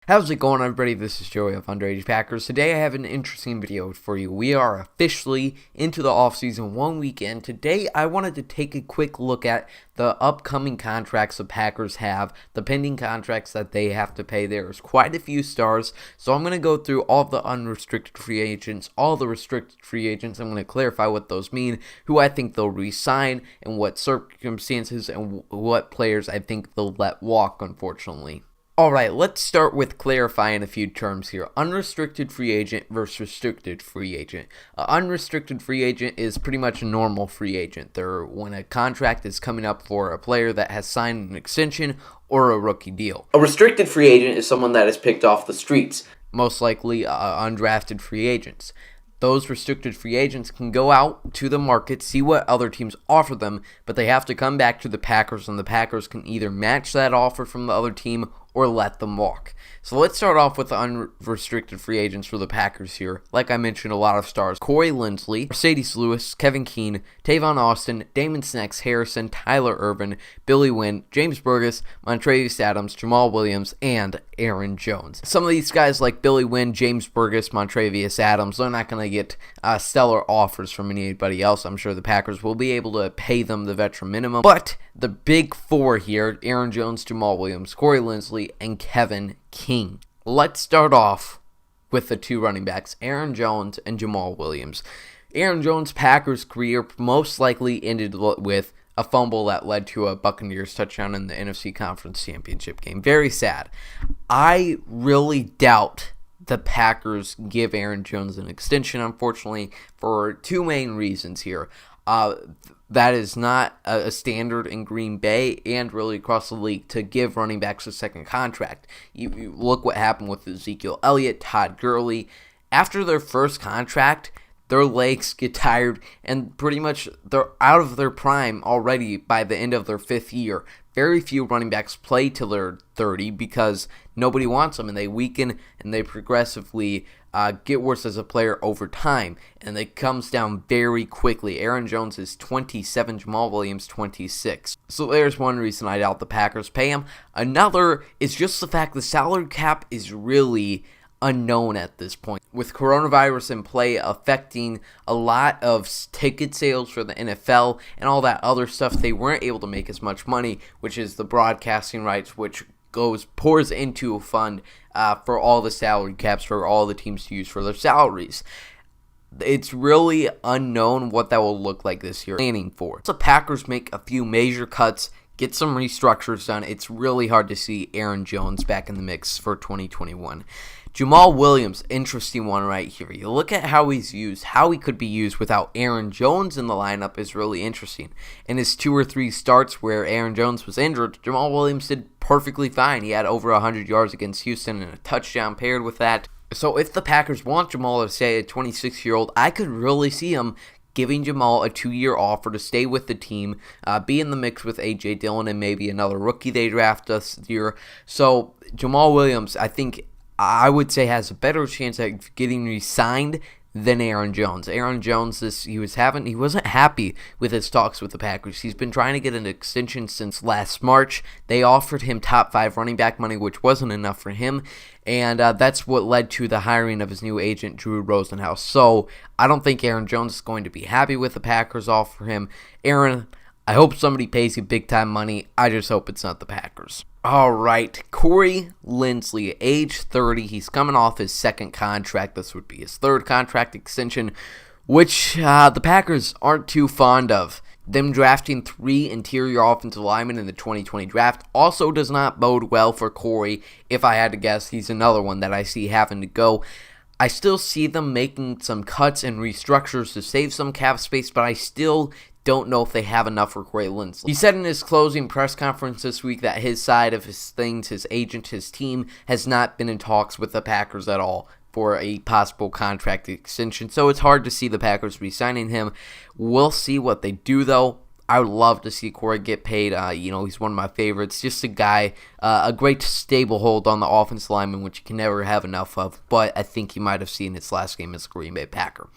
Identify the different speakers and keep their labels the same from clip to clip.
Speaker 1: How's it going, everybody? This is Joey of Underage Packers. Today I have an interesting video for you. We are officially into the offseason 1 weekend. Today I wanted to take a quick look at the upcoming contracts the Packers have, the pending contracts that they have to pay. There's quite a few stars, so I'm going to go through all the unrestricted free agents, all the restricted free agents. I'm going to clarify what those mean, who I think they'll re-sign, and what circumstances, and what players I think they'll let walk, unfortunately. Alright, let's start with clarifying a few terms here. Unrestricted free agent versus restricted free agent. Unrestricted free agent is pretty much a normal free agent. When a contract is coming up for a player that has signed an extension or a rookie deal. A restricted free agent is someone that is picked off the streets. Most likely undrafted free agents. Those restricted free agents can go out to the market, see what other teams offer them, but they have to come back to the Packers, and the Packers can either match that offer from the other team or let them walk. So let's start off with the unrestricted free agents for the Packers here. Like I mentioned, a lot of stars. Corey Linsley, Mercedes Lewis, Kevin Keene, Tavon Austin, Damon Snacks Harrison, Tyler Irvin, Billy Wynn, James Burgess, Montravius Adams, Jamal Williams, and Aaron Jones. Some of these guys like Billy Wynn, James Burgess, Montravius Adams, they're not going to get stellar offers from anybody else. I'm sure the Packers will be able to pay them the veteran minimum. But the big four here, Aaron Jones, Jamal Williams, Corey Linsley, and Kevin Keene. Let's start off with the two running backs, Aaron Jones and Jamal Williams. Aaron Jones' Packers career most likely ended with a fumble that led to a Buccaneers touchdown in the NFC Conference Championship game. Very sad. I really doubt the Packers give Aaron Jones an extension, unfortunately, for two main reasons here. That is not a standard in Green Bay and really across the league to give running backs a second contract. You look what happened with Ezekiel Elliott, Todd Gurley. After their first contract, their legs get tired and pretty much they're out of their prime already by the end of their fifth year. Very few running backs play till they're 30 because nobody wants them, and they weaken and they progressively get worse as a player over time, and it comes down very quickly. Aaron Jones is 27, Jamal Williams 26. So there's one reason I doubt the Packers pay him. Another is just the fact the salary cap is really unknown at this point. With coronavirus in play affecting a lot of ticket sales for the NFL and all that other stuff, they weren't able to make as much money, which is the broadcasting rights, which pours into a fund for all the salary caps for all the teams to use for their salaries. It's really unknown what that will look like this year. Planning for. The Packers make a few major cuts, get some restructures done. It's really hard to see Aaron Jones back in the mix for 2021. Jamal Williams, interesting one right here. You look at how he's used, how he could be used without Aaron Jones in the lineup is really interesting. In his 2 or 3 starts where Aaron Jones was injured, Jamal Williams did perfectly fine. He had over 100 yards against Houston and a touchdown paired with that. So if the Packers want Jamal to stay a 26-year-old, I could really see him giving Jamal a 2-year offer to stay with the team, be in the mix with A.J. Dillon and maybe another rookie they draft this year. So Jamal Williams, I would say, has a better chance at getting re-signed than Aaron Jones. Aaron Jones, he wasn't happy with his talks with the Packers. He's been trying to get an extension since last March. They offered him top 5 running back money, which wasn't enough for him, and that's what led to the hiring of his new agent, Drew Rosenhaus. So I don't think Aaron Jones is going to be happy with the Packers offer him. Aaron, I hope somebody pays you big-time money. I just hope it's not the Packers. All right, Corey Linsley, age 30. He's coming off his second contract. This would be his third contract extension, which the Packers aren't too fond of. Them drafting 3 interior offensive linemen in the 2020 draft also does not bode well for Corey. If I had to guess, he's another one that I see having to go. I still see them making some cuts and restructures to save some cap space, but I still don't know if they have enough for Corey Linsley. He said in his closing press conference this week that his side of his things, his agent, his team, has not been in talks with the Packers at all for a possible contract extension. So it's hard to see the Packers re-signing him. We'll see what they do, though. I would love to see Corey get paid. He's one of my favorites. Just a guy, a great stable hold on the offensive lineman, which you can never have enough of. But I think you might have seen his last game as a Green Bay Packer.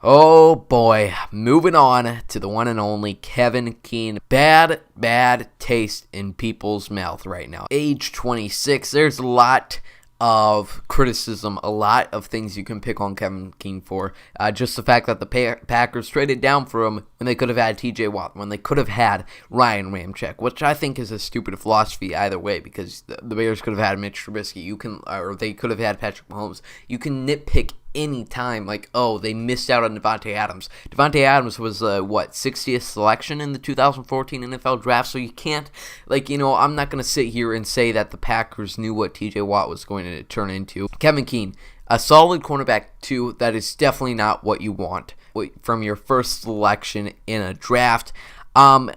Speaker 1: Oh boy, moving on to the one and only Kevin Keene. Bad taste in people's mouth right now. Age 26, there's a lot of criticism, a lot of things you can pick on Kevin King for. Just the fact that the Packers traded down for him when they could have had TJ Watt, when they could have had Ryan Ramczyk, which I think is a stupid philosophy either way, because the Bears could have had Mitch Trubisky, or they could have had Patrick Mahomes. You can nitpick any time, like, oh, they missed out on Devontae Adams. Devontae Adams was, 60th selection in the 2014 NFL Draft, so you can't, I'm not going to sit here and say that the Packers knew what TJ Watt was going to turn into. Kevin King, a solid cornerback, too. That is definitely not what you want from your first selection in a draft. I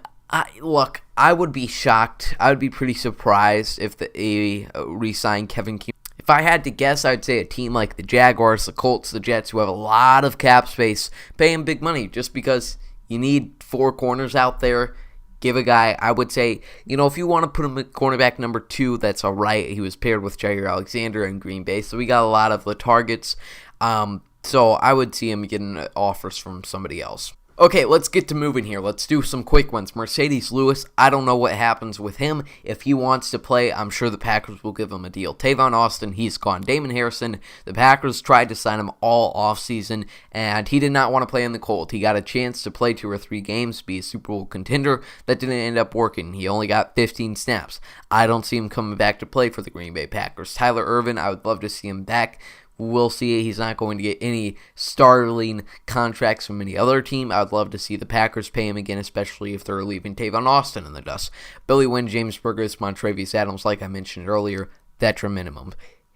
Speaker 1: would be shocked. I would be pretty surprised if they re-signed Kevin King. If I had to guess, I'd say a team like the Jaguars, the Colts, the Jets, who have a lot of cap space, pay him big money just because you need 4 corners out there. Give a guy, I would say, if you want to put him at cornerback number 2, that's all right. He was paired with Jair Alexander in Green Bay, so we got a lot of the targets. So I would see him getting offers from somebody else. Okay, let's get to moving here. Let's do some quick ones. Mercedes Lewis, I don't know what happens with him. If he wants to play, I'm sure the Packers will give him a deal. Tavon Austin, he's gone. Damon Harrison, the Packers tried to sign him all offseason, and he did not want to play in the Colts. He got a chance to play 2 or 3 games, be a Super Bowl contender. That didn't end up working. He only got 15 snaps. I don't see him coming back to play for the Green Bay Packers. Tyler Ervin, I would love to see him back. We'll see. He's not going to get any startling contracts from any other team. I would love to see the Packers pay him again, especially if they're leaving Tavon Austin in the dust. Billy Wynn, James Burgess, Montravius Adams, like I mentioned earlier, veteran minimum.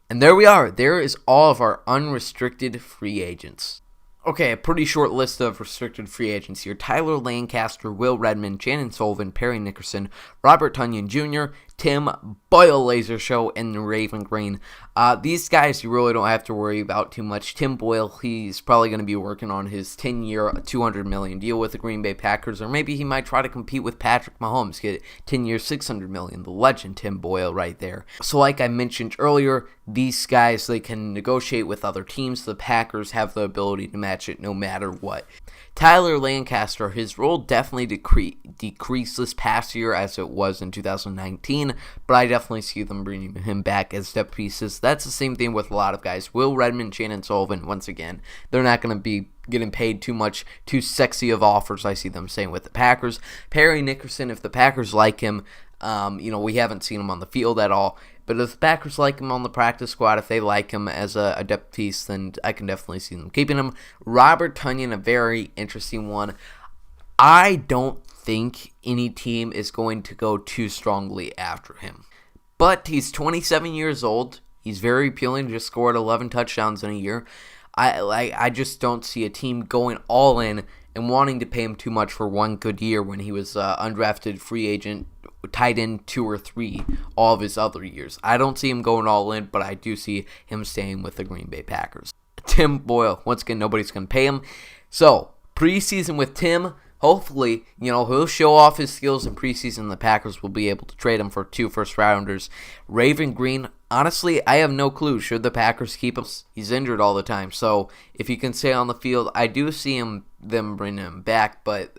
Speaker 1: And there we are. There is all of our unrestricted free agents. Okay, a pretty short list of restricted free agents here. Tyler Lancaster, Will Redmond, Shannon Sullivan, Perry Nickerson, Robert Tonyan Jr., Tim Boyle Laser Show, and Raven Green. These guys you really don't have to worry about too much. Tim Boyle, he's probably going to be working on his 10-year, $200 million deal with the Green Bay Packers, or maybe he might try to compete with Patrick Mahomes, get 10 years, $600 million. The legend Tim Boyle right there. So like I mentioned earlier, these guys, they can negotiate with other teams. The Packers have the ability to match it no matter what. Tyler Lancaster, his role definitely decreased this past year as it was in 2019, but I definitely see them bringing him back as depth pieces. That's the same thing with a lot of guys. Will Redmond, Shannon Sullivan, once again, they're not going to be getting paid too much, too sexy of offers, I see them saying with the Packers. Perry Nickerson, if the Packers like him, we haven't seen him on the field at all, but if the Packers like him on the practice squad, if they like him as a depth piece, then I can definitely see them keeping him. Robert Tonyan, a very interesting one. I don't think any team is going to go too strongly after him. But he's 27 years old. He's very appealing. Just scored 11 touchdowns in a year. I just don't see a team going all in and wanting to pay him too much for one good year when he was undrafted free agent, tight end 2 or 3 all of his other years. I don't see him going all in, but I do see him staying with the Green Bay Packers. Tim Boyle, once again, nobody's going to pay him. So, preseason with Tim, hopefully, he'll show off his skills in preseason. The Packers will be able to trade him for 2 first-rounders. Raven Green, honestly, I have no clue. Should the Packers keep him? He's injured all the time. So, if he can stay on the field, I do see them bringing him back. But,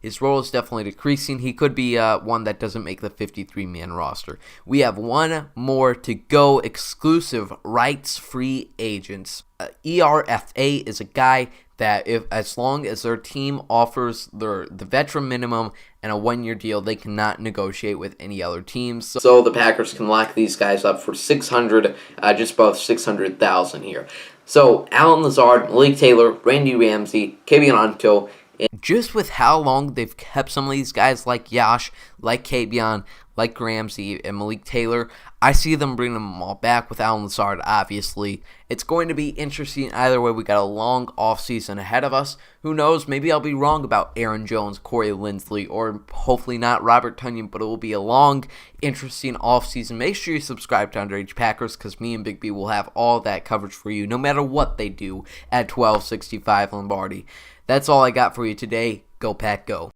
Speaker 1: his role is definitely decreasing. He could be one that doesn't make the 53-man roster. We have one more to go. Exclusive rights free agents. ERFA is a guy that as long as their team offers the veteran minimum and a 1-year deal, they cannot negotiate with any other teams. So the Packers can lock these guys up for just above $600,000 here. So Alan Lazard, Malik Taylor, Randy Ramsey, Kabion Anto. Just with how long they've kept some of these guys like Yash, like Kabion, like Ramsey, and Malik Taylor, I see them bringing them all back with Alan Lazard, obviously. It's going to be interesting either way. We got a long offseason ahead of us. Who knows? Maybe I'll be wrong about Aaron Jones, Corey Linsley, or hopefully not Robert Tonyan, but it will be a long, interesting offseason. Make sure you subscribe to Underage Packers because me and Big B will have all that coverage for you no matter what they do at 1265 Lombardi. That's all I got for you today. Go Pack, go.